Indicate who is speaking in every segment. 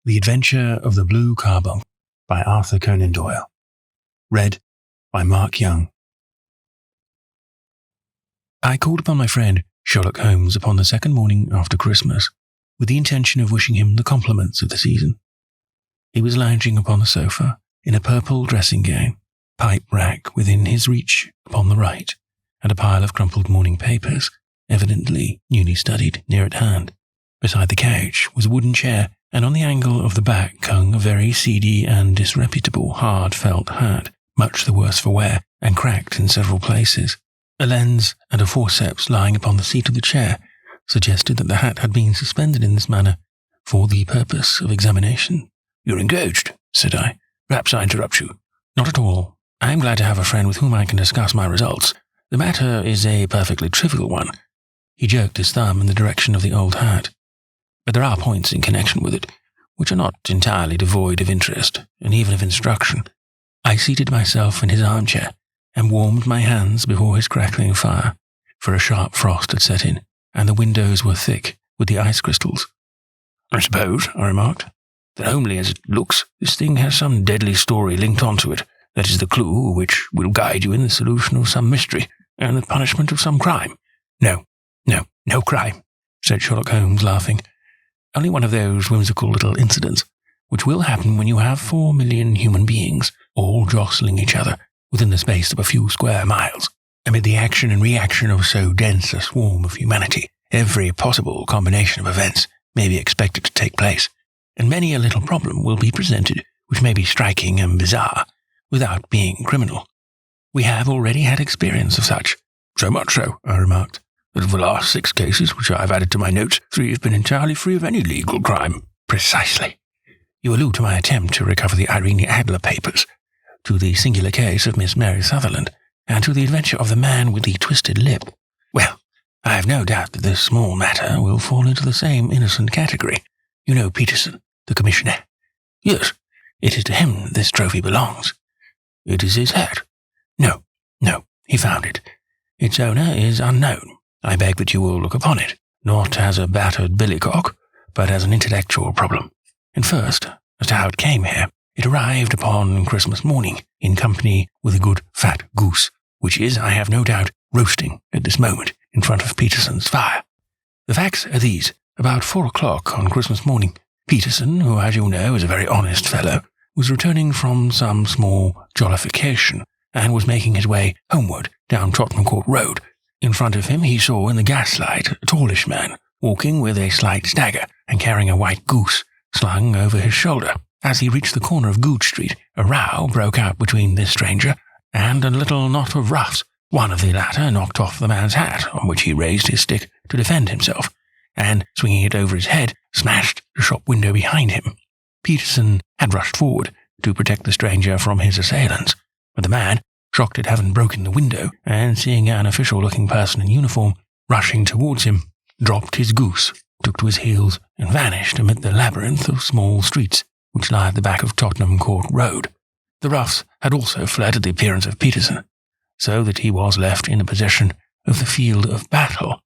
Speaker 1: The Adventure of the Blue Carbuncle by Arthur Conan Doyle. Read by Mark Young. I called upon my friend Sherlock Holmes upon the second morning after Christmas, with the intention of wishing him the compliments of the season. He was lounging upon the sofa in a purple dressing gown, pipe rack within his reach upon the right, and a pile of crumpled morning papers, evidently newly studied, near at hand. Beside the couch was a wooden chair, and on the angle of the back hung a very seedy and disreputable hard felt hat, much the worse for wear, and cracked in several places. A lens and a forceps lying upon the seat of the chair suggested that the hat had been suspended in this manner for the purpose of examination. "You're engaged," said I. "Perhaps I interrupt you." "Not at all. I am glad to have a friend with whom I can discuss my results. The matter is a perfectly trivial one." He jerked his thumb in the direction of the old hat. "But there are points in connection with it which are not entirely devoid of interest and even of instruction." I seated myself in his armchair and warmed my hands before his crackling fire, for a sharp frost had set in, and the windows were thick with the ice crystals. "I suppose," I remarked, "that only as it looks, this thing has some deadly story linked onto it. That is the clue which will guide you in the solution of some mystery and the punishment of some crime." No crime," said Sherlock Holmes, laughing. "Only one of those whimsical little incidents which will happen when you have 4 million human beings all jostling each other within the space of a few square miles. Amid the action and reaction of so dense a swarm of humanity, every possible combination of events may be expected to take place, and many a little problem will be presented which may be striking and bizarre, without being criminal. We have already had experience of such." "So much so," I remarked, "that of the last 6 cases which I have added to my notes, 3 have been entirely free of any legal crime." "Precisely. You allude to my attempt to recover the Irene Adler papers, to the singular case of Miss Mary Sutherland, and to the adventure of the man with the twisted lip. Well, I have no doubt that this small matter will fall into the same innocent category. You know Peterson, the commissioner?" "Yes. It is to him this trophy belongs." "It is his hat?" No, he found it. Its owner is unknown. I beg that you will look upon it, not as a battered billycock, but as an intellectual problem. And first, as to how it came here. It arrived upon Christmas morning, in company with a good fat goose, which is, I have no doubt, roasting at this moment in front of Peterson's fire. The facts are these. About 4 o'clock on Christmas morning, Peterson, who, as you know, is a very honest fellow, was returning from some small jollification, and was making his way homeward down Tottenham Court Road. In front of him he saw in the gaslight a tallish man, walking with a slight stagger and carrying a white goose slung over his shoulder. As he reached the corner of Goode Street, a row broke out between this stranger and a little knot of roughs. One of the latter knocked off the man's hat, on which he raised his stick to defend himself, and, swinging it over his head, smashed the shop window behind him. Peterson had rushed forward to protect the stranger from his assailants, but the man, shocked at having broken the window, and seeing an official-looking person in uniform rushing towards him, dropped his goose, took to his heels, and vanished amid the labyrinth of small streets which lie at the back of Tottenham Court Road. The roughs had also fled at the appearance of Peterson, so that he was left in the possession of the field of battle,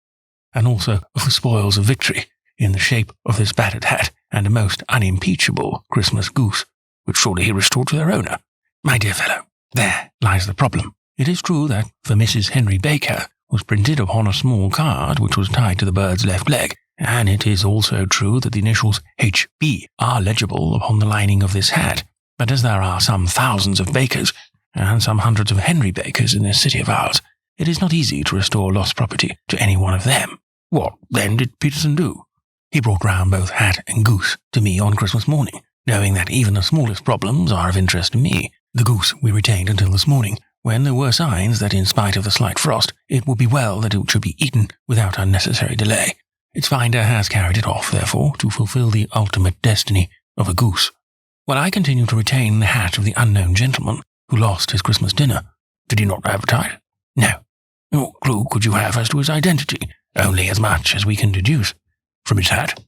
Speaker 1: and also of the spoils of victory, in the shape of this battered hat and a most unimpeachable Christmas goose, which surely he restored to their owner. My dear fellow, there lies the problem. It is true that for Mrs. Henry Baker was printed upon a small card which was tied to the bird's left leg, and it is also true that the initials H.B. are legible upon the lining of this hat. But as there are some thousands of Bakers, and some hundreds of Henry Bakers in this city of ours, it is not easy to restore lost property to any one of them. What, then, did Peterson do? He brought round both hat and goose to me on Christmas morning, knowing that even the smallest problems are of interest to me. The goose we retained until this morning, when there were signs that in spite of the slight frost, it would be well that it should be eaten without unnecessary delay. Its finder has carried it off, therefore, to fulfill the ultimate destiny of a goose, while I continue to retain the hat of the unknown gentleman who lost his Christmas dinner. Did he not advertise? No. What clue could you have as to his identity? Only as much as we can deduce. From his hat?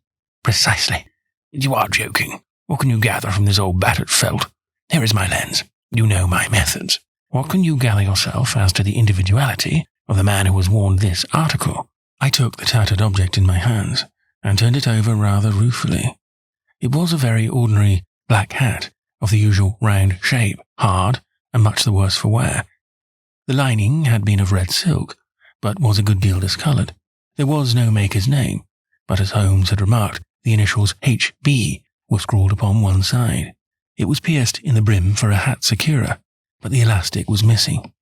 Speaker 1: Precisely. You are joking. What can you gather from this old battered felt? Here is my lens. You know my methods. What can you gather yourself as to the individuality of the man who has worn this article? I took the tattered object in my hands and turned it over rather ruefully. It was a very ordinary black hat, of the usual round shape, hard, and much the worse for wear. The lining had been of red silk, but was a good deal discoloured. There was no maker's name, but as Holmes had remarked, the initials H.B. were scrawled upon one side. It was pierced in the brim for a hat securer, but the elastic was missing.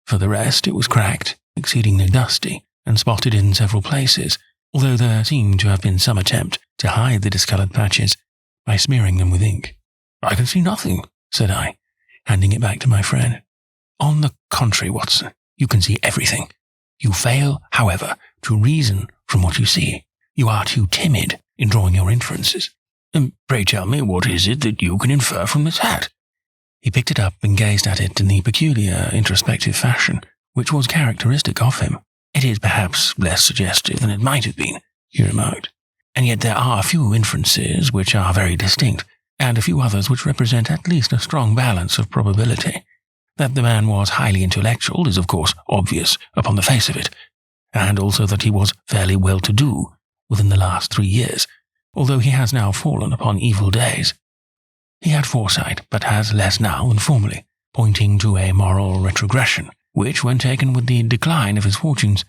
Speaker 1: For the rest, it was cracked, exceedingly dusty, and spotted in several places, although there seemed to have been some attempt to hide the discoloured patches by smearing them with ink. "I can see nothing," said I, handing it back to my friend. "On the contrary, Watson, you can see everything. You fail, however, to reason from what you see. You are too timid in drawing your inferences. And pray tell me, what is it that you can infer from this hat?" He picked it up and gazed at it in the peculiar, introspective fashion which was characteristic of him. "It is perhaps less suggestive than it might have been," he remarked. "And yet there are a few inferences which are very distinct, and a few others which represent at least a strong balance of probability. That the man was highly intellectual is of course obvious upon the face of it, and also that he was fairly well-to-do within the last 3 years, although he has now fallen upon evil days. He had foresight, but has less now than formerly, pointing to a moral retrogression, which, when taken with the decline of his fortunes,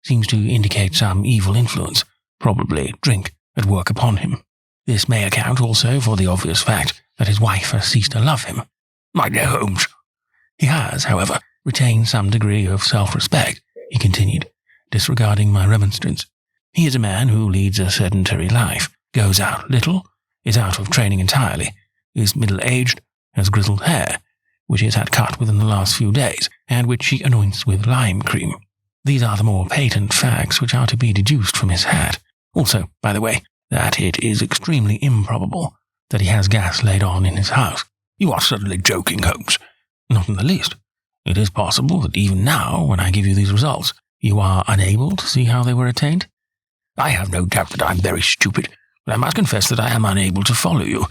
Speaker 1: seems to indicate some evil influence, probably drink, at work upon him. This may account also for the obvious fact that his wife has ceased to love him. My dear Holmes, he has, however, retained some degree of self-respect," he continued, disregarding my remonstrance. "He is a man who leads a sedentary life, goes out little, is out of training entirely, is middle-aged, has grizzled hair, which he has had cut within the last few days, and which he anoints with lime cream. These are the more patent facts which are to be deduced from his hat. Also, by the way, that it is extremely improbable that he has gas laid on in his house." "You are certainly joking, Holmes." "Not in the least. It is possible that even now, when I give you these results, you are unable to see how they were attained." "I have no doubt that I am very stupid, but I must confess that I am unable to follow you.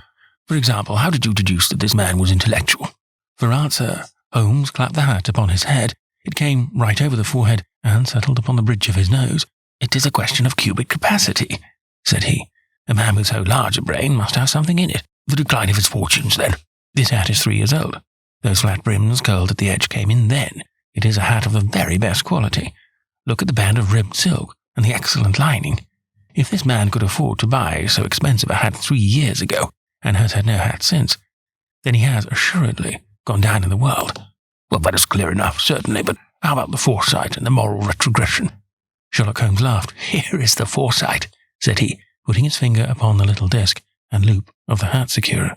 Speaker 1: For example, how did you deduce that this man was intellectual?" For answer, Holmes clapped the hat upon his head. It came right over the forehead and settled upon the bridge of his nose. "It is a question of cubic capacity," said he. "A man with so large a brain must have something in it." "The decline of his fortunes, then." "This hat is 3 years old. Those flat brims curled at the edge came in then. It is a hat of the very best quality. Look at the band of ribbed silk and the excellent lining. If this man could afford to buy so expensive a hat 3 years ago, and has had no hat since, then he has assuredly gone down in the world." "Well, that is clear enough, certainly, but how about the foresight and the moral retrogression?" Sherlock Holmes laughed. "Here is the foresight," said he, putting his finger upon the little disc and loop of the hat securer.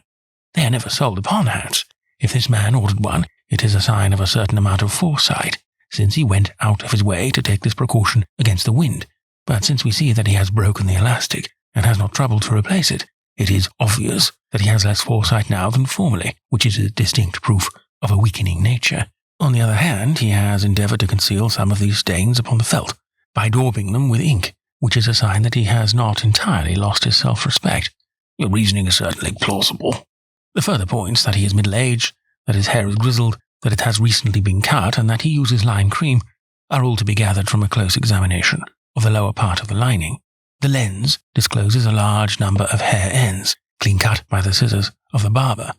Speaker 1: "They are never sold upon hats. If this man ordered one, it is a sign of a certain amount of foresight, since he went out of his way to take this precaution against the wind. But since we see that he has broken the elastic, and has not troubled to replace it, it is obvious that he has less foresight now than formerly, which is a distinct proof of a weakening nature. On the other hand, he has endeavoured to conceal some of these stains upon the felt, by daubing them with ink, which is a sign that he has not entirely lost his self-respect." "Your reasoning is certainly plausible." "The further points that he is middle-aged, that his hair is grizzled, that it has recently been cut, and that he uses lime cream, are all to be gathered from a close examination of the lower part of the lining. The lens discloses a large number of hair ends, clean cut by the scissors of the barber.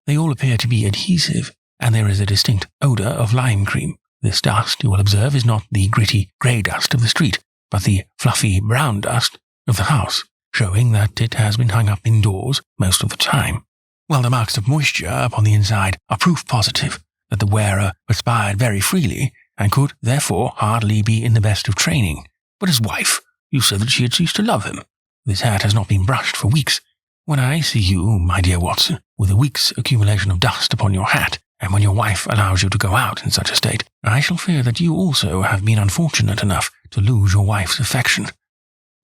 Speaker 1: They all appear to be adhesive, and there is a distinct odour of lime cream. This dust, you will observe, is not the gritty grey dust of the street, but the fluffy brown dust of the house, showing that it has been hung up indoors most of the time, while the marks of moisture upon the inside are proof positive that the wearer perspired very freely and could, therefore, hardly be in the best of training. But his wife, you said that she had ceased to love him. This hat has not been brushed for weeks. When I see you, my dear Watson, with a week's accumulation of dust upon your hat, and when your wife allows you to go out in such a state, I shall fear that you also have been unfortunate enough to lose your wife's affection."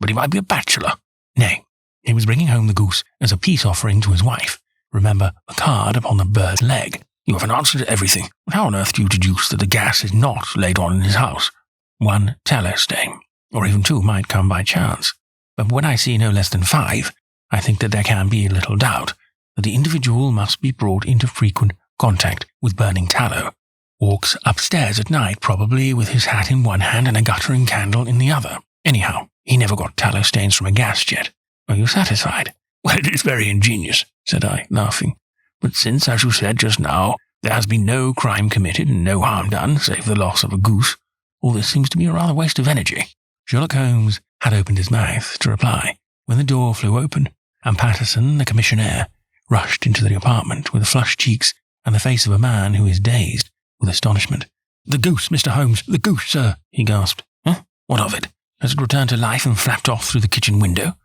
Speaker 1: "But he might be a bachelor." "Nay, he was bringing home the goose as a peace offering to his wife. Remember the card upon the bird's leg." "You have an answer to everything. But how on earth do you deduce that the gas is not laid on in his house?" "1 tallow stain, or even 2 might come by chance. But when I see no less than 5, I think that there can be little doubt that the individual must be brought into frequent contact with burning tallow. Walks upstairs at night, probably with his hat in one hand and a guttering candle in the other. Anyhow, he never got tallow stains from a gas jet. Are you satisfied?" Well, it is very ingenious, said I, laughing. But since, as you said just now, there has been no crime committed and no harm done, save the loss of a goose, all this seems to be a rather waste of energy. Sherlock Holmes had opened his mouth to reply when the door flew open, and Patterson, the commissionaire, rushed into the apartment with flushed cheeks and the face of a man who is dazed with astonishment. The goose, Mr. Holmes, the goose, sir, he gasped. Huh? What of it? Has it returned to life and flapped off through the kitchen window?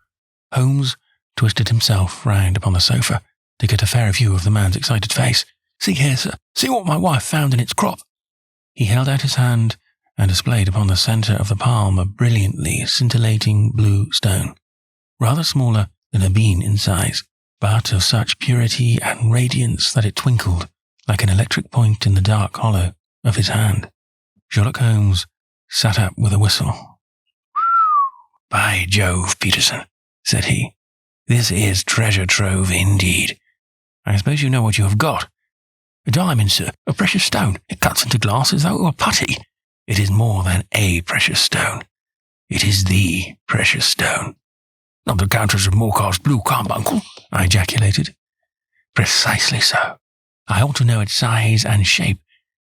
Speaker 1: Holmes twisted himself round upon the sofa to get a fair view of the man's excited face. See here, sir. See what my wife found in its crop. He held out his hand and displayed upon the centre of the palm a brilliantly scintillating blue stone, rather smaller than a bean in size, but of such purity and radiance that it twinkled like an electric point in the dark hollow of his hand. Sherlock Holmes sat up with a whistle. By Jove, Peterson, said he, this is treasure trove indeed. I suppose you know what you have got. A diamond, sir, a precious stone. It cuts into glass as though it were putty. It is more than a precious stone. It is the precious stone. Not the Countess of Morcar's blue carbuncle, I ejaculated. Precisely so. I ought to know its size and shape,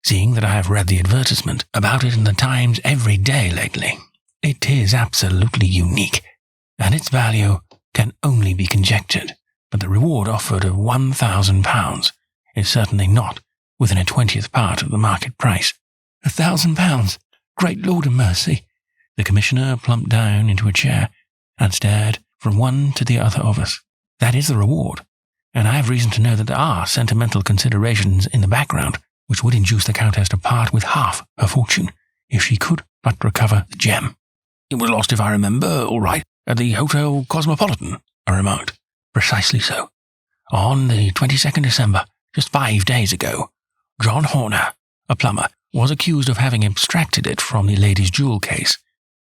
Speaker 1: seeing that I have read the advertisement about it in the Times every day lately. It is absolutely unique, and its value can only be conjectured, but the reward offered of £1,000 is certainly not within a 20th part of the market price. £1,000? Great Lord of mercy! The Commissioner plumped down into a chair and stared from one to the other of us. That is the reward, and I have reason to know that there are sentimental considerations in the background which would induce the Countess to part with half her fortune if she could but recover the gem. It was lost, if I remember all right, at the Hotel Cosmopolitan, I remarked. Precisely so. On the 22nd December, just 5 days ago, John Horner, a plumber, was accused of having abstracted it from the lady's jewel case.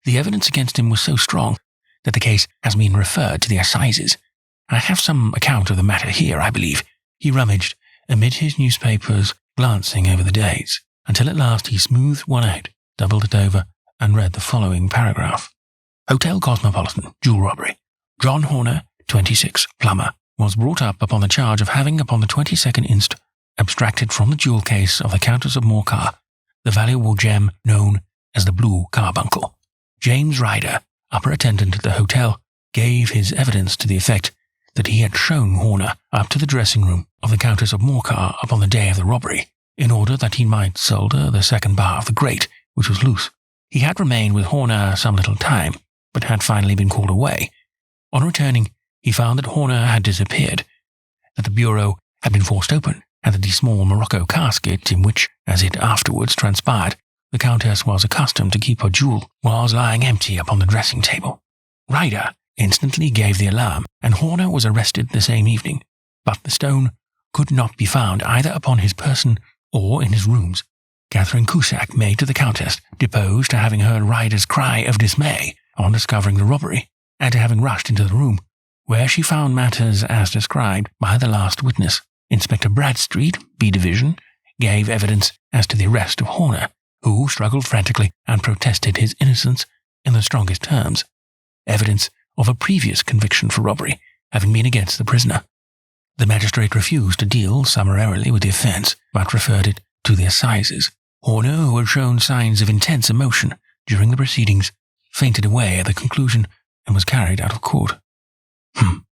Speaker 1: The evidence against him was so strong that the case has been referred to the assizes. I have some account of the matter here, I believe. He rummaged amid his newspapers, glancing over the dates, until at last he smoothed one out, doubled it over, and read the following paragraph. Hotel Cosmopolitan, jewel robbery. John Horner, 26, plumber, was brought up upon the charge of having, upon the 22nd inst, abstracted from the jewel case of the Countess of Morcar the valuable gem known as the blue carbuncle. James Ryder, upper attendant at the hotel, gave his evidence to the effect that he had shown Horner up to the dressing room of the Countess of Morcar upon the day of the robbery, in order that he might solder the second bar of the grate, which was loose. He had remained with Horner some little time, but had finally been called away. On returning, he found that Horner had disappeared, that the bureau had been forced open, and that the small morocco casket in which, as it afterwards transpired, the Countess was accustomed to keep her jewel, was lying empty upon the dressing-table. Ryder instantly gave the alarm, and Horner was arrested the same evening, but the stone could not be found either upon his person or in his rooms. Catherine Cusack, maid to the Countess, deposed to having heard Ryder's cry of dismay on discovering the robbery, and to having rushed into the room, where she found matters as described by the last witness. Inspector Bradstreet, B Division, gave evidence as to the arrest of Horner, who struggled frantically and protested his innocence in the strongest terms. Evidence of a previous conviction for robbery having been against the prisoner. The magistrate refused to deal summarily with the offence, but referred it to the assizes. Horner, who had shown signs of intense emotion during the proceedings, fainted away at the conclusion and was carried out of court.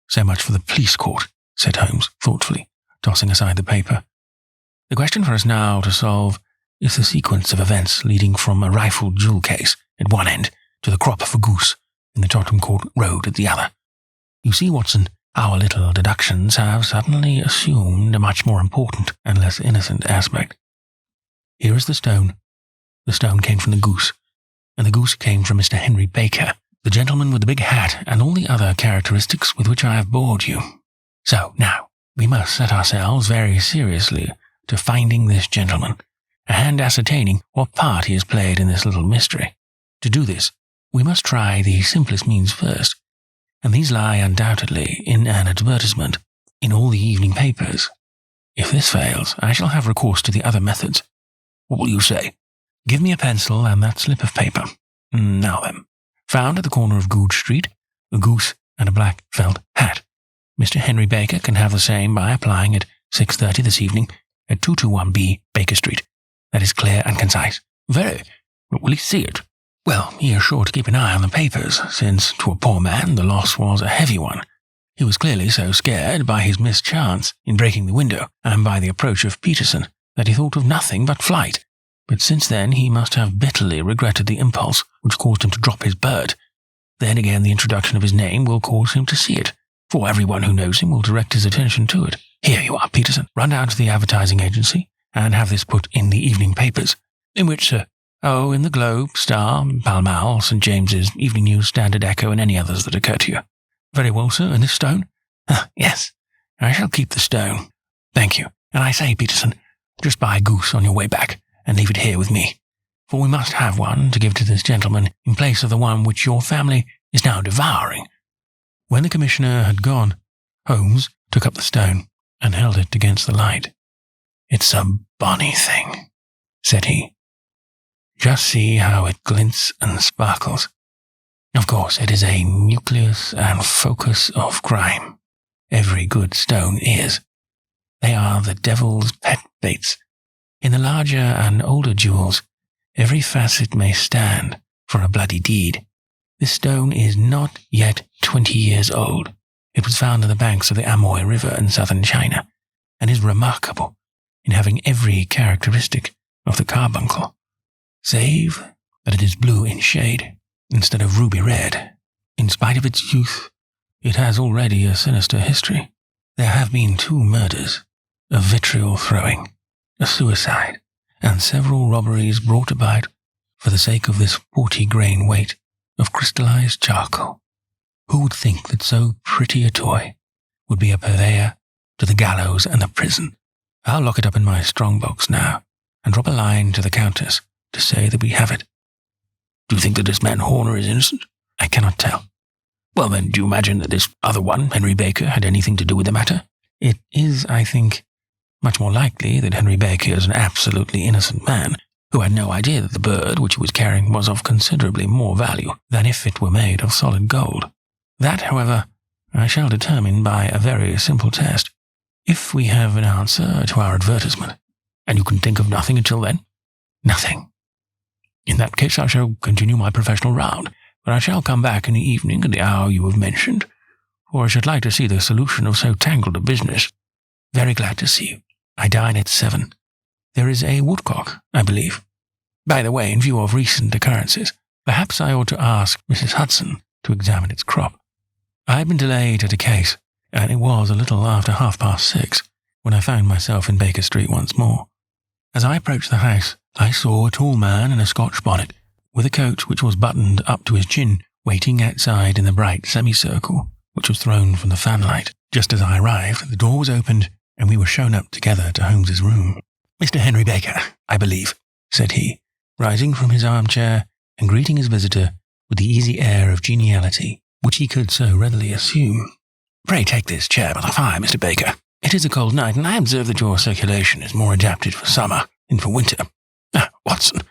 Speaker 1: So much for the police court, said Holmes thoughtfully, tossing aside the paper. The question for us now to solve is the sequence of events leading from a rifled jewel case at one end to the crop of a goose in the Tottenham Court Road at the other. You see, Watson, our little deductions have suddenly assumed a much more important and less innocent aspect. Here is the stone. The stone came from the goose, and the goose came from Mr. Henry Baker, the gentleman with the big hat and all the other characteristics with which I have bored you. So, now, we must set ourselves very seriously to finding this gentleman, and ascertaining what part he has played in this little mystery. To do this, we must try the simplest means first, and these lie undoubtedly in an advertisement in all the evening papers. If this fails, I shall have recourse to the other methods. What will you say? Give me a pencil and that slip of paper. Now then, found at the corner of Goode Street, a goose and a black felt hat. Mr. Henry Baker can have the same by applying at 6:30 this evening at 221B Baker Street. That is clear and concise. Very. But will he see it? Well, he is sure to keep an eye on the papers, since, to a poor man, the loss was a heavy one. He was clearly so scared by his mischance in breaking the window and by the approach of Peterson that he thought of nothing but flight. But since then he must have bitterly regretted the impulse which caused him to drop his bird. Then again the introduction of his name will cause him to see it, for everyone who knows him will direct his attention to it. Here you are, Peterson. Run down to the advertising agency and have this put in the evening papers. In which, sir? Oh, in the Globe, Star, Pall Mall, St. James's, Evening News, Standard Echo, and any others that occur to you. Very well, sir. And this stone? Yes. I shall keep the stone. Thank you. And I say, Peterson, just buy a goose on your way back and leave it here with me. For we must have one to give to this gentleman in place of the one which your family is now devouring. When the commissioner had gone, Holmes took up the stone and held it against the light. It's a bonny thing, said he. Just see how it glints and sparkles. Of course, it is a nucleus and focus of crime. Every good stone is. They are the devil's pet baits. In the larger and older jewels, every facet may stand for a bloody deed. This stone is not yet 20 years old. It was found on the banks of the Amoy River in southern China, and is remarkable in having every characteristic of the carbuncle, save that it is blue in shade instead of ruby red. In spite of its youth, it has already a sinister history. There have been 2 murders, a vitriol throwing, a suicide, and several robberies brought about for the sake of this 40-grain weight of crystallized charcoal. Who would think that so pretty a toy would be a purveyor to the gallows and the prison? I'll lock it up in my strong-box now, and drop a line to the Countess to say that we have it. Do you think that this man Horner is innocent? I cannot tell. Well then, do you imagine that this other one, Henry Baker, had anything to do with the matter? It is, I think, much more likely that Henry Baker is an absolutely innocent man who had no idea that the bird which he was carrying was of considerably more value than if it were made of solid gold. That, however, I shall determine by a very simple test. If we have an answer to our advertisement, and you can think of nothing until then? Nothing. In that case, I shall continue my professional round, but I shall come back in the evening at the hour you have mentioned, for I should like to see the solution of so tangled a business. Very glad to see you. I dine at 7. There is a woodcock, I believe. By the way, in view of recent occurrences, perhaps I ought to ask Mrs. Hudson to examine its crop. I had been delayed at a case, and it was a little after 6:30 when I found myself in Baker Street once more. As I approached the house, I saw a tall man in a Scotch bonnet, with a coat which was buttoned up to his chin, waiting outside in the bright semicircle which was thrown from the fanlight. Just as I arrived, the door was opened, and we were shown up together to Holmes's room. Mr. Henry Baker, I believe, said he, rising from his armchair and greeting his visitor with the easy air of geniality which he could so readily assume. Pray take this chair by the fire, Mr. Baker. It is a cold night, and I observe that your circulation is more adapted for summer than for winter. Watson,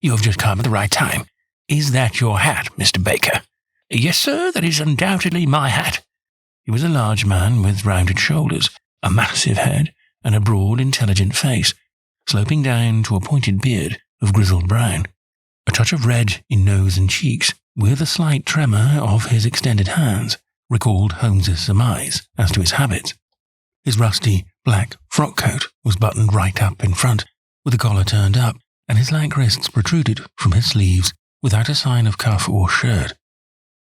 Speaker 1: you have just come at the right time. Is that your hat, Mr. Baker? Yes, sir, that is undoubtedly my hat. He was a large man with rounded shoulders, a massive head, and a broad, intelligent face, sloping down to a pointed beard of grizzled brown. A touch of red in nose and cheeks, with a slight tremor of his extended hands, recalled Holmes's surmise as to his habits. His rusty, black frock coat was buttoned right up in front, with the collar turned up, and his lank wrists protruded from his sleeves without a sign of cuff or shirt.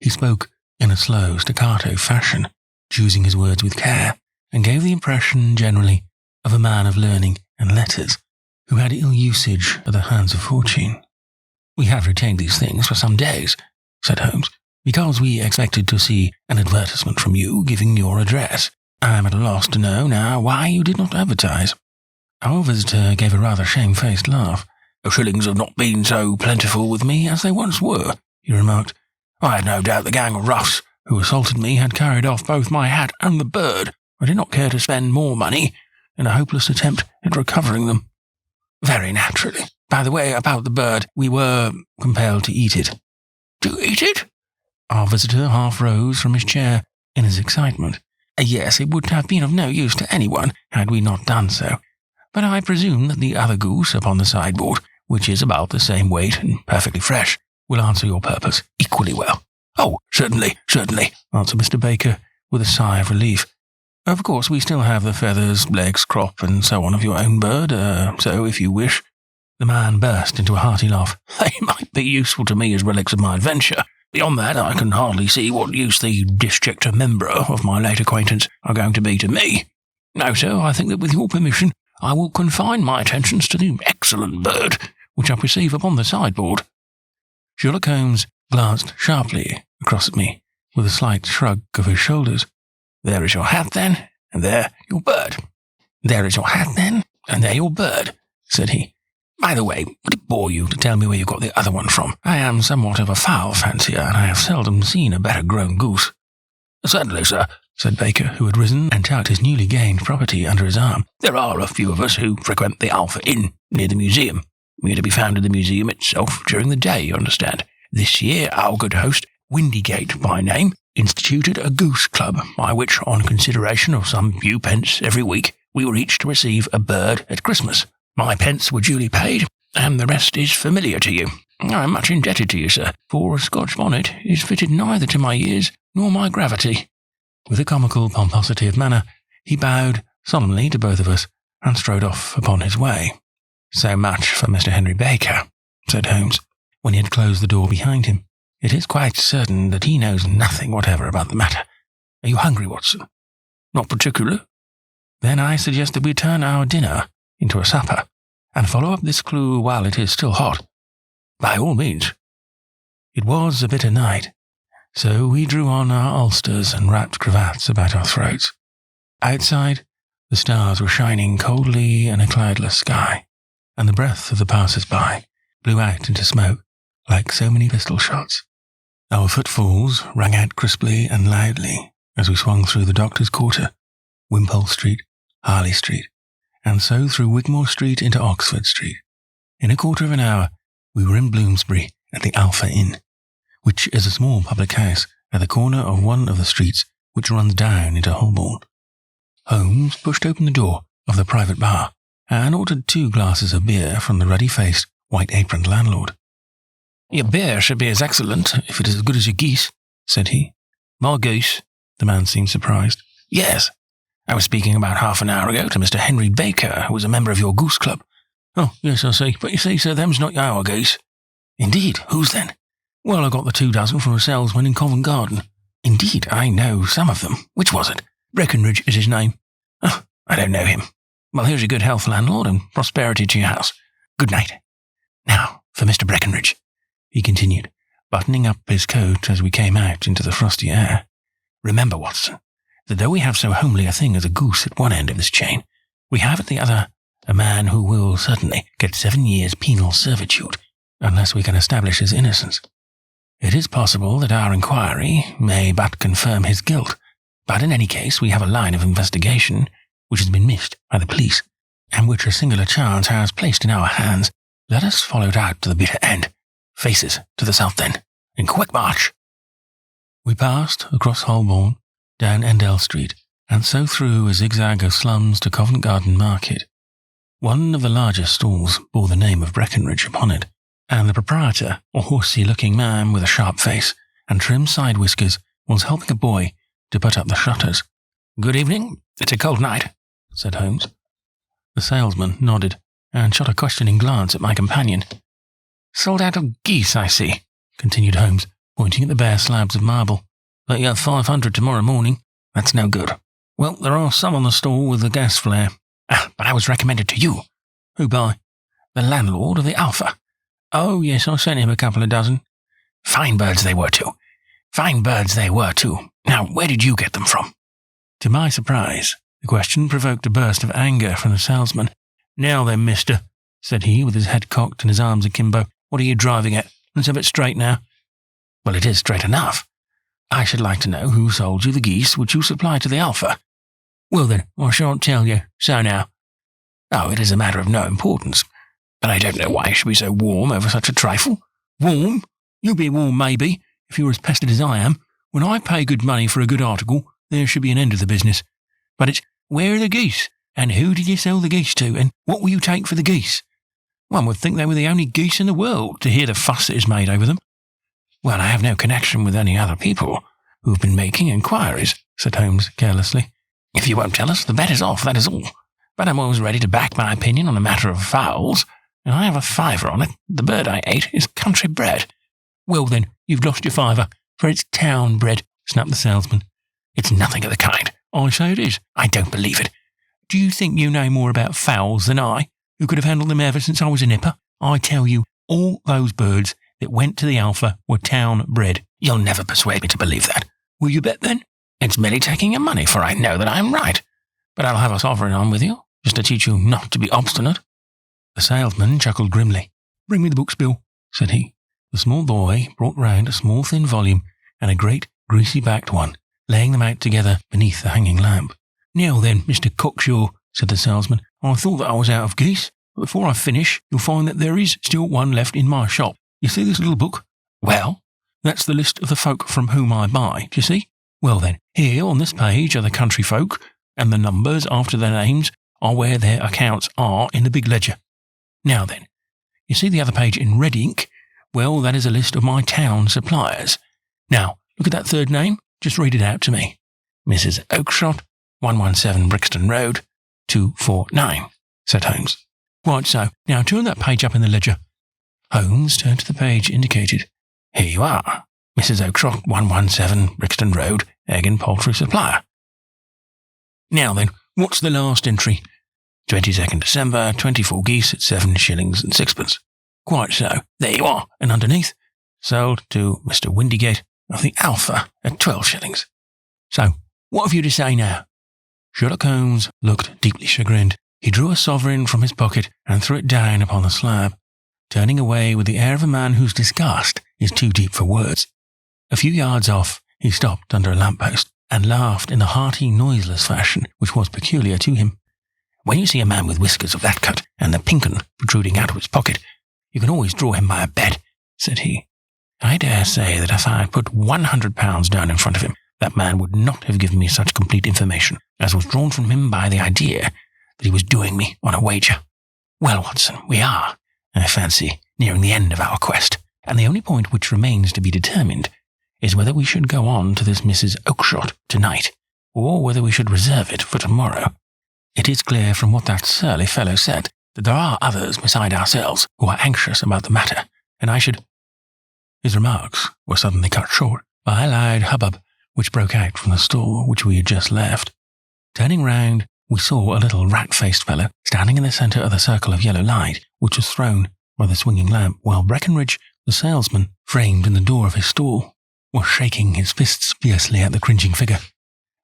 Speaker 1: He spoke in a slow, staccato fashion, choosing his words with care, and gave the impression, generally, of a man of learning and letters, who had ill usage at the hands of fortune. We have retained these things for some days, said Holmes, because we expected to see an advertisement from you giving your address. I am at a loss to know now why you did not advertise. Our visitor gave a rather shamefaced laugh. Shillings have not been so plentiful with me as they once were, he remarked. I had no doubt the gang of roughs who assaulted me had carried off both my hat and the bird. I did not care to spend more money in a hopeless attempt at recovering them. Very naturally. By the way, about the bird, we were compelled to eat it. To eat it? Our visitor half rose from his chair in his excitement, Yes, it would have been of no use to anyone had we not done so. But I presume that the other goose upon the sideboard, which is about the same weight and perfectly fresh, will answer your purpose equally well. Oh, certainly, answered Mr. Baker with a sigh of relief. Of course, we still have the feathers, legs, crop, and so on of your own bird, so if you wish. The man burst into a hearty laugh. They might be useful to me as relics of my adventure. Beyond that, I can hardly see what use the disjecta membra of my late acquaintance are going to be to me. No, sir, I think that with your permission, I will confine my attentions to the excellent bird which I perceive upon the sideboard. Sherlock Holmes glanced sharply across at me, with a slight shrug of his shoulders. There is your hat, then, and there your bird. There is your hat, then, and there your bird, said he. By the way, would it bore you to tell me where you got the other one from? I am somewhat of a fowl fancier, and I have seldom seen a better grown goose. Certainly, sir, said Baker, who had risen and tucked his newly gained property under his arm. There are a few of us who frequent the Alpha Inn, near the museum. We are to be found in the museum itself during the day, you understand. This year, our good host, Windygate by name, instituted a goose club, by which, on consideration of some few pence every week, we were each to receive a bird at Christmas. My pence were duly paid, and the rest is familiar to you. I am much indebted to you, sir, for a Scotch bonnet is fitted neither to my years nor my gravity. With a comical pomposity of manner, he bowed solemnly to both of us and strode off upon his way. So much for Mr. Henry Baker, said Holmes, when he had closed the door behind him. It is quite certain that he knows nothing whatever about the matter. Are you hungry, Watson? Not particular. Then I suggest that we turn our dinner into a supper, and follow up this clue while it is still hot. By all means. It was a bitter night, so we drew on our ulsters and wrapped cravats about our throats. Outside, the stars were shining coldly in a cloudless sky, and the breath of the passers-by blew out into smoke like so many pistol shots. Our footfalls rang out crisply and loudly as we swung through the Doctor's Quarter, Wimpole Street, Harley Street, and so through Wigmore Street into Oxford Street. In a quarter of an hour, we were in Bloomsbury at the Alpha Inn, which is a small public house at the corner of one of the streets which runs down into Holborn. Holmes pushed open the door of the private bar and ordered 2 glasses of beer from the ruddy-faced, white-aproned landlord. Your beer should be as excellent if it is as good as your geese, said he. My goose? The man seemed surprised. Yes. I was speaking about half an hour ago to Mr. Henry Baker, who was a member of your goose club. Oh, yes, I see. But you see, sir, them's not our geese. Indeed. Whose then? Well, I got the 2 dozen from a salesman in Covent Garden. Indeed, I know some of them. Which was it? Breckenridge is his name. Oh, I don't know him. Well, here's your good health, landlord, and prosperity to your house. Good night. Now, for Mr. Breckenridge, he continued, buttoning up his coat as we came out into the frosty air. Remember, Watson, that though we have so homely a thing as a goose at one end of this chain, we have at the other a man who will certainly get 7 years penal servitude, unless we can establish his innocence. It is possible that our inquiry may but confirm his guilt, but in any case we have a line of investigation which has been missed by the police, and which a singular chance has placed in our hands. Let us follow it out to the bitter end. Faces to the south then, in quick march. We passed across Holborn, down Endell Street, and so through a zigzag of slums to Covent Garden Market. One of the largest stalls bore the name of Breckenridge upon it, and the proprietor, a horsey-looking man with a sharp face and trim side whiskers, was helping a boy to put up the shutters. Good evening. It's a cold night, said Holmes. The salesman nodded and shot a questioning glance at my companion. Sold out of geese, I see, continued Holmes, pointing at the bare slabs of marble. But you have 500 tomorrow morning. That's no good. Well, there are some on the stall with the gas flare. But I was recommended to you. Who by? The landlord of the Alpha. Oh, yes, I sent him a couple of dozen. Fine birds they were, too. Fine birds they were, too. Now, where did you get them from? To my surprise, the question provoked a burst of anger from the salesman. Now then, mister, said he, with his head cocked and his arms akimbo. What are you driving at? Let's have it straight now. Well, it is straight enough. I should like to know who sold you the geese which you supply to the Alpha. Well then, I shan't tell you. So now. Oh, it is a matter of no importance. But I don't know why you should be so warm over such a trifle. Warm? You'll be warm, maybe, if you're as pestered as I am. When I pay good money for a good article, there should be an end of the business. But it's, where are the geese? And who did you sell the geese to? And what will you take for the geese? One would think they were the only geese in the world, to hear the fuss that is made over them. Well, I have no connection with any other people who have been making inquiries, said Holmes carelessly. If you won't tell us, the bet is off, that is all. But I'm always ready to back my opinion on a matter of fowls, and I have a fiver on it. The bird I ate is country bred. Well then, you've lost your fiver, for it's town bred, snapped the salesman. It's nothing of the kind. I say it is. I don't believe it. Do you think you know more about fowls than I, who could have handled them ever since I was a nipper? I tell you, all those birds that went to the Alpha were town bred. You'll never persuade me to believe that. Will you bet then? It's merely taking your money, for I know that I am right. But I'll have a sovereign on with you, just to teach you not to be obstinate. The salesman chuckled grimly. Bring me the books, Bill, said he. The small boy brought round a small thin volume and a great greasy-backed one, laying them out together beneath the hanging lamp. Now then, Mr. Cockshaw, said the salesman, I thought that I was out of geese, but before I finish, you'll find that there is still one left in my shop. You see this little book? Well, that's the list of the folk from whom I buy, do you see? Well then, here on this page are the country folk, and the numbers after their names are where their accounts are in the big ledger. Now then, you see the other page in red ink? Well, that is a list of my town suppliers. Now, look at that third name. Just read it out to me. Mrs. Oakshott, 117 Brixton Road, 249, said Holmes. Right so. Now turn that page up in the ledger. Holmes turned to the page indicated. Here you are. Mrs. Oakshott, 117 Brixton Road, Egg and Poultry Supplier. Now then, what's the last entry? 22nd December, 24 geese at 7 shillings and sixpence. Quite so. There you are. And underneath, sold to Mr. Windigate of the Alpha at 12 shillings. So, what have you to say now? Sherlock Holmes looked deeply chagrined. He drew a sovereign from his pocket and threw it down upon the slab, turning away with the air of a man whose disgust is too deep for words. A few yards off, he stopped under a lamp-post and laughed in the hearty, noiseless fashion which was peculiar to him. When you see a man with whiskers of that cut and the pink 'un protruding out of his pocket, you can always draw him by a bet, said he. I dare say that if I had put £100 down in front of him, that man would not have given me such complete information as was drawn from him by the idea that he was doing me on a wager. Well, Watson, we are, I fancy, nearing the end of our quest, and the only point which remains to be determined is whether we should go on to this Mrs. Oakshott tonight, or whether we should reserve it for tomorrow. It is clear from what that surly fellow said that there are others beside ourselves who are anxious about the matter, and I should— His remarks were suddenly cut short by a loud hubbub which broke out from the store which we had just left. Turning round, we saw a little rat-faced fellow standing in the centre of the circle of yellow light which was thrown by the swinging lamp, while Breckenridge, the salesman, framed in the door of his stall, was shaking his fists fiercely at the cringing figure.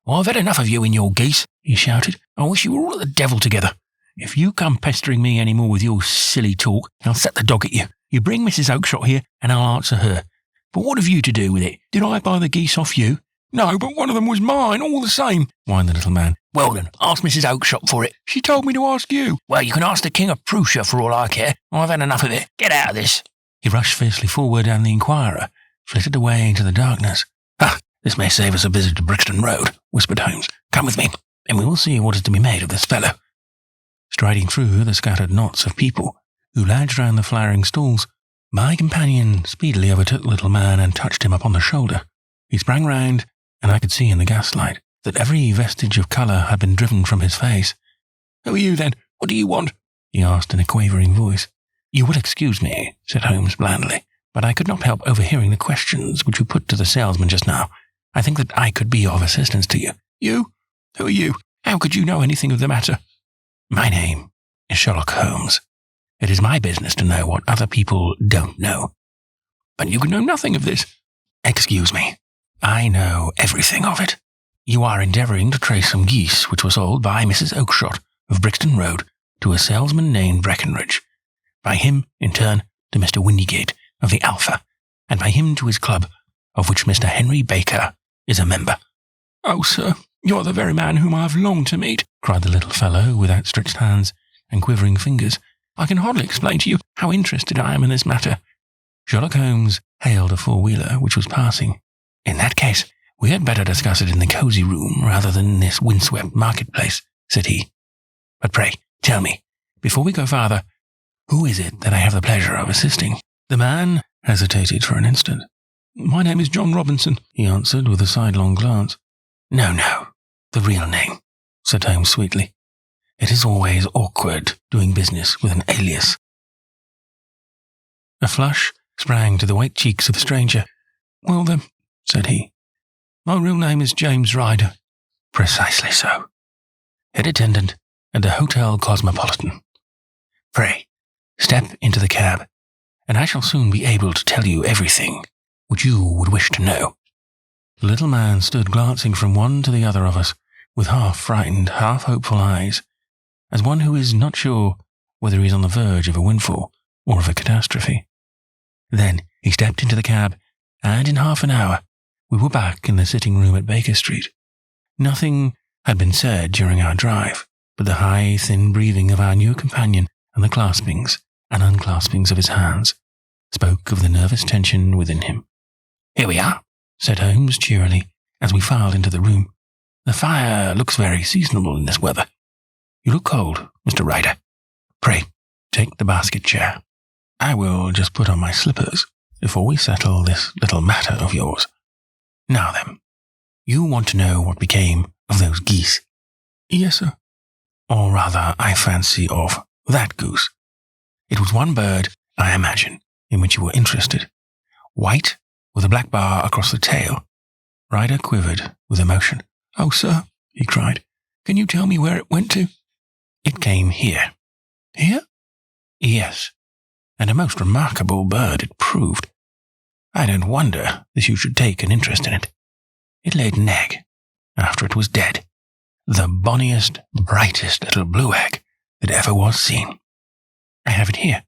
Speaker 1: I've had enough of you and your geese, he shouted. I wish you were all at the devil together. If you come pestering me any more with your silly talk, I'll set the dog at you. You bring Mrs. Oakshott here, and I'll answer her. But what have you to do with it? Did I buy the geese off you? No, but one of them was mine, all the same, whined the little man. Well then, ask Mrs. Oakshott for it. She told me to ask you. Well, you can ask the King of Prussia for all I care. I've had enough of it. Get out of this. He rushed fiercely forward, and the inquirer flitted away into the darkness. Ha! This may save us a visit to Brixton Road, whispered Holmes. Come with me, and we will see what is to be made of this fellow. Striding through the scattered knots of people who lounged round the flowering stalls, my companion speedily overtook the little man and touched him upon the shoulder. He sprang round, and I could see in the gaslight that every vestige of colour had been driven from his face. Who are you, then? What do you want? He asked in a quavering voice. You will excuse me, said Holmes blandly, but I could not help overhearing the questions which you put to the salesman just now. I think that I could be of assistance to you. You? Who are you? How could you know anything of the matter? My name is Sherlock Holmes. It is my business to know what other people don't know. But you can know nothing of this. Excuse me. I know everything of it. You are endeavouring to trace some geese which were sold by Mrs. Oakshott of Brixton Road to a salesman named Breckenridge, by him, in turn, to Mr. Windigate of the Alpha, and by him to his club, of which Mr. Henry Baker is a member. Oh, sir, you are the very man whom I have longed to meet, cried the little fellow with outstretched hands and quivering fingers. I can hardly explain to you how interested I am in this matter. Sherlock Holmes hailed a four-wheeler which was passing. In that case, "We had better discuss it in the cosy room rather than in this windswept marketplace," said he. "But pray, tell me, before we go farther, who is it that I have the pleasure of assisting?" The man hesitated for an instant. "My name is John Robinson," he answered with a sidelong glance. No, the real name," said Holmes sweetly. "It is always awkward doing business with an alias." A flush sprang to the white cheeks of the stranger. "Well then," said he, "my real name is James Ryder." "Precisely so. Head attendant at the Hotel Cosmopolitan. Pray, step into the cab, and I shall soon be able to tell you everything which you would wish to know." The little man stood glancing from one to the other of us with half-frightened, half-hopeful eyes, as one who is not sure whether he is on the verge of a windfall or of a catastrophe. Then he stepped into the cab, and in half an hour we were back in the sitting room at Baker Street. Nothing had been said during our drive, but the high, thin breathing of our new companion and the claspings and unclaspings of his hands spoke of the nervous tension within him. "Here we are," said Holmes cheerily, as we filed into the room. "The fire looks very seasonable in this weather. You look cold, Mr. Ryder. Pray, take the basket chair. I will just put on my slippers before we settle this little matter of yours. Now then, you want to know what became of those geese?" "Yes, sir." "Or rather, I fancy, of that goose. It was one bird, I imagine, in which you were interested. White, with a black bar across the tail." Ryder quivered with emotion. "Oh, sir," he cried, "can you tell me where it went to?" "It came here." "Here?" "Yes, and a most remarkable bird it proved. I don't wonder that you should take an interest in it. It laid an egg after it was dead, the bonniest, brightest little blue egg that ever was seen. I have it here,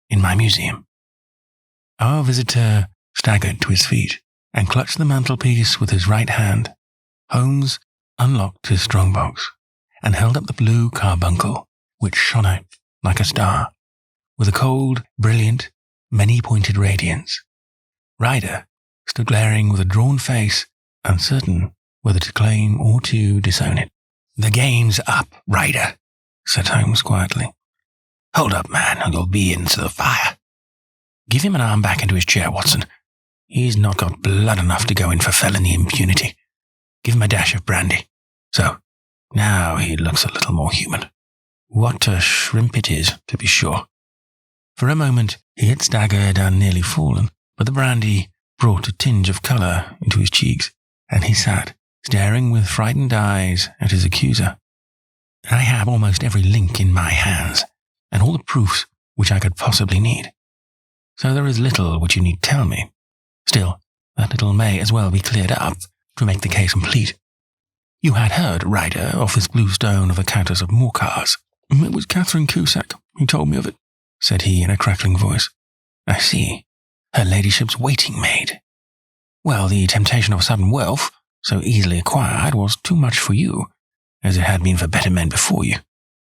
Speaker 1: in my museum." Our visitor staggered to his feet and clutched the mantelpiece with his right hand. Holmes unlocked his strongbox and held up the blue carbuncle, which shone out like a star, with a cold, brilliant, many-pointed radiance. Ryder stood glaring with a drawn face, uncertain whether to claim or to disown it. "The game's up, Ryder," said Holmes quietly. "Hold up, man, or you'll be into the fire. Give him an arm back into his chair, Watson. He's not got blood enough to go in for felony impunity. Give him a dash of brandy. So, now he looks a little more human. What a shrimp it is, to be sure." For a moment he had staggered and nearly fallen, but the brandy brought a tinge of colour into his cheeks, and he sat, staring with frightened eyes at his accuser. "I have almost every link in my hands, and all the proofs which I could possibly need. So there is little which you need tell me. Still, that little may as well be cleared up to make the case complete. You had heard, Ryder, of this blue stone of the Countess of Morcar's." "It was Catherine Cusack who told me of it," said he in a crackling voice. "I see. Her ladyship's waiting maid. Well, the temptation of sudden wealth, so easily acquired, was too much for you, as it had been for better men before you.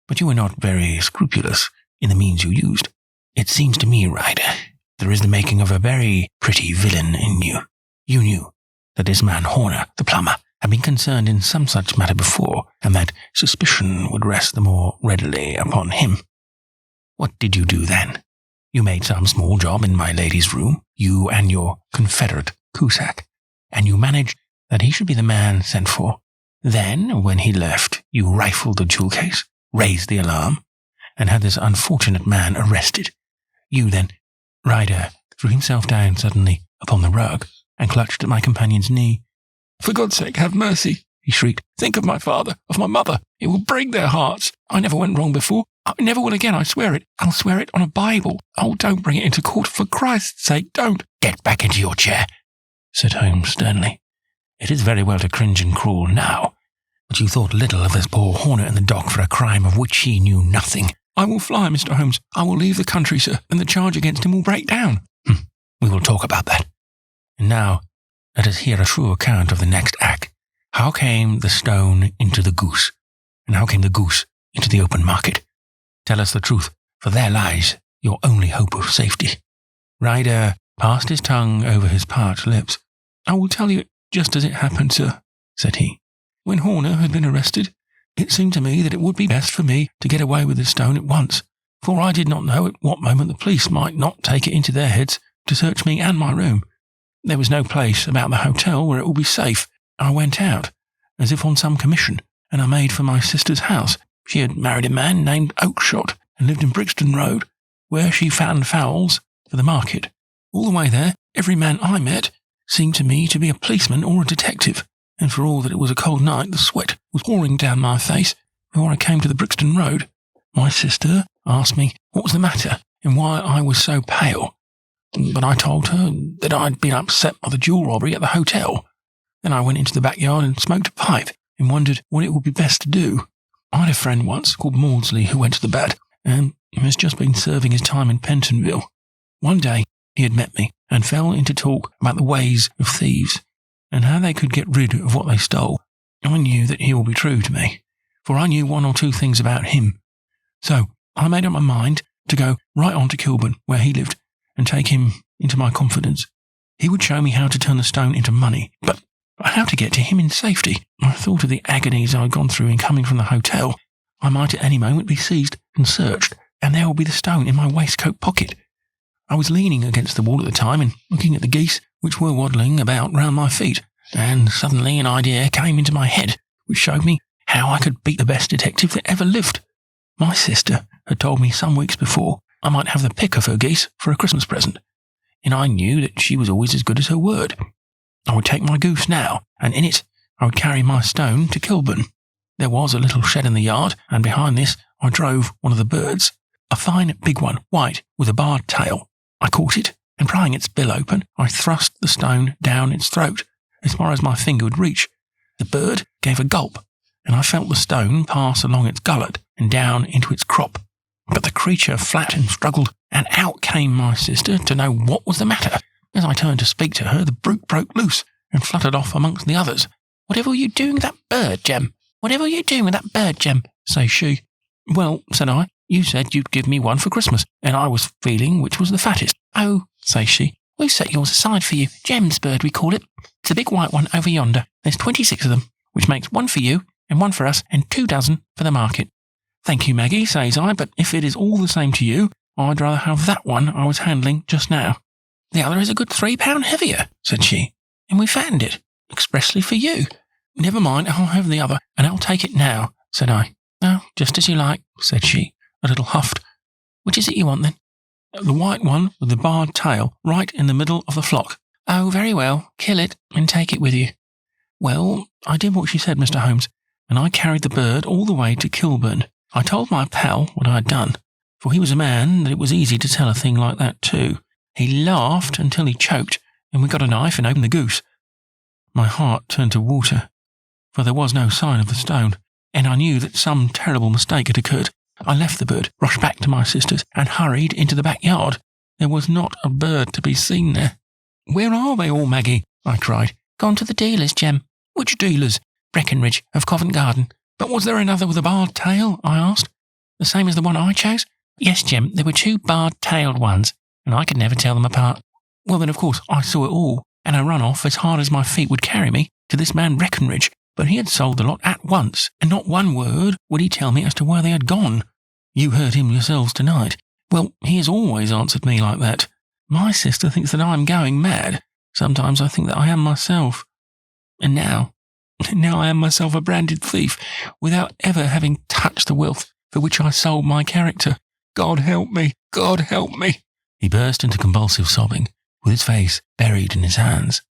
Speaker 1: But you were not very scrupulous in the means you used. It seems to me, Ryder, there is the making of a very pretty villain in you. You knew that this man Horner, the plumber, had been concerned in some such matter before, and that suspicion would rest the more readily upon him. What did you do then? You made some small job in my lady's room, you and your confederate Cusack, and you managed that he should be the man sent for. Then, when he left, you rifled the jewel case, raised the alarm, and had this unfortunate man arrested. You then—" Ryder threw himself down suddenly upon the rug and clutched at my companion's knee. "For God's sake, have mercy," he shrieked. "Think of my father, of my mother. It will break their hearts. I never went wrong before. I never will again, I swear it. I'll swear it on a Bible. Oh, don't bring it into court, for Christ's sake, don't." "Get back into your chair," said Holmes sternly. "It is very well to cringe and cruel now, but you thought little of this poor Horner in the dock for a crime of which he knew nothing." "I will fly, Mr. Holmes. I will leave the country, sir, and the charge against him will break down." "We will talk about that. And now, let us hear a true account of the next act. How came the stone into the goose, and how came the goose into the open market? Tell us the truth, for there lies your only hope of safety." Ryder passed his tongue over his parched lips. "I will tell you just as it happened, sir," said he. "When Horner had been arrested, it seemed to me that it would be best for me to get away with the stone at once, for I did not know at what moment the police might not take it into their heads to search me and my room. There was no place about the hotel where it would be safe. I went out, as if on some commission, and I made for my sister's house. She had married a man named Oakshott and lived in Brixton Road, where she fattened fowls for the market. All the way there, every man I met seemed to me to be a policeman or a detective, and for all that it was a cold night, the sweat was pouring down my face before I came to the Brixton Road. My sister asked me what was the matter and why I was so pale, but I told her that I'd been upset by the jewel robbery at the hotel. Then I went into the backyard and smoked a pipe and wondered what it would be best to do. I had a friend once called Maudsley who went to the bad and has just been serving his time in Pentonville. One day he had met me and fell into talk about the ways of thieves and how they could get rid of what they stole. I knew that he would be true to me, for I knew one or two things about him. So I made up my mind to go right on to Kilburn, where he lived, and take him into my confidence. He would show me how to turn the stone into money, but how to get to him in safety. I thought of the agonies I had gone through in coming from the hotel. I might at any moment be seized and searched, and there would be the stone in my waistcoat pocket. I was leaning against the wall at the time and looking at the geese which were waddling about round my feet, and suddenly an idea came into my head which showed me how I could beat the best detective that ever lived. My sister had told me some weeks before I might have the pick of her geese for a Christmas present, and I knew that she was always as good as her word. I would take my goose now, and in it I would carry my stone to Kilburn. There was a little shed in the yard, and behind this I drove one of the birds, a fine big one, white, with a barred tail. I caught it, and prying its bill open, I thrust the stone down its throat, as far as my finger would reach. The bird gave a gulp, and I felt the stone pass along its gullet and down into its crop. But the creature flapped and struggled, and out came my sister to know what was the matter. As I turned to speak to her, the brute broke loose and fluttered off amongst the others. "Whatever are you doing with that bird, Jem? Whatever are you doing with that bird, Jem?" says she. "Well," said I, "you said you'd give me one for Christmas, and I was feeling which was the fattest." "Oh," says she, "we've set yours aside for you. Jem's bird, we call it. It's a big white one over yonder. There's 26 of them, which makes one for you and one for us and 2 dozen for the market." "Thank you, Maggie," says I, "but if it is all the same to you, I'd rather have that one I was handling just now." "The other is a good £3 heavier," said she, "and we fattened it expressly for you." "Never mind, I'll have the other, and I'll take it now," said I. "Oh, just as you like," said she, a little huffed. "Which is it you want, then?" "The white one with the barred tail, right in the middle of the flock." "Oh, very well. Kill it and take it with you." Well, I did what she said, Mr. Holmes, and I carried the bird all the way to Kilburn. I told my pal what I had done, for he was a man that it was easy to tell a thing like that too. He laughed until he choked, and we got a knife and opened the goose. My heart turned to water, for there was no sign of the stone, and I knew that some terrible mistake had occurred. I left the bird, rushed back to my sister's, and hurried into the backyard. There was not a bird to be seen there. "Where are they all, Maggie?" I cried. "Gone to the dealers, Jem." "Which dealers?" "Breckenridge, of Covent Garden." "But was there another with a barred tail?" I asked. "The same as the one I chose?" "Yes, Jem, there were 2 barred-tailed ones, and I could never tell them apart." "Well, then, of course, I saw it all, and I ran off as hard as my feet would carry me to this man Breckenridge, but he had sold the lot at once, and not one word would he tell me as to where they had gone. You heard him yourselves tonight. Well, he has always answered me like that. My sister thinks that I am going mad. Sometimes I think that I am myself. And now I am myself a branded thief, without ever having touched the wealth for which I sold my character. God help me! God help me!" He burst into convulsive sobbing, with his face buried in his hands.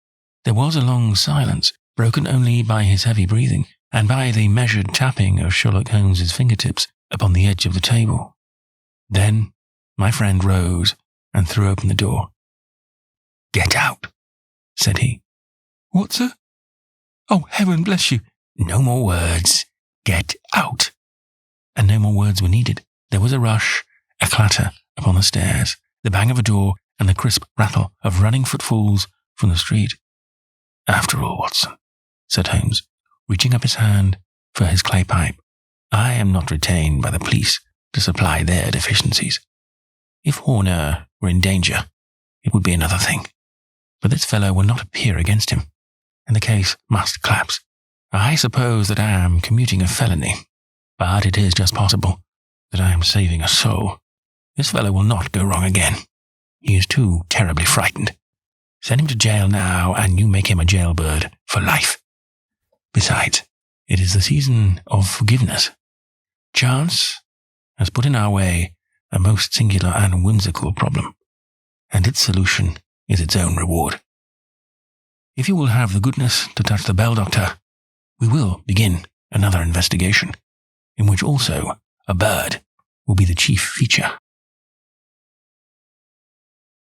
Speaker 1: There was a long silence, broken only by his heavy breathing, and by the measured tapping of Sherlock Holmes's fingertips upon the edge of the table. Then my friend rose and threw open the door. "Get out," said he. "What, sir?" "Oh, heaven bless you." "No more words. Get out." And no more words were needed. There was a rush, a clatter upon the stairs, the bang of a door, and the crisp rattle of running footfalls from the street. "After all, Watson," said Holmes, reaching up his hand for his clay pipe, "I am not retained by the police to supply their deficiencies. If Horner were in danger, it would be another thing, but this fellow will not appear against him. and the case must collapse. I suppose that I am commuting a felony, but it is just possible that I am saving a soul. This fellow will not go wrong again. He is too terribly frightened. Send him to jail now, and you make him a jailbird for life. Besides, it is the season of forgiveness. Chance has put in our way a most singular and whimsical problem, and its solution is its own reward. If you will have the goodness to touch the bell, Doctor, we will begin another investigation, in which also a bird will be the chief feature.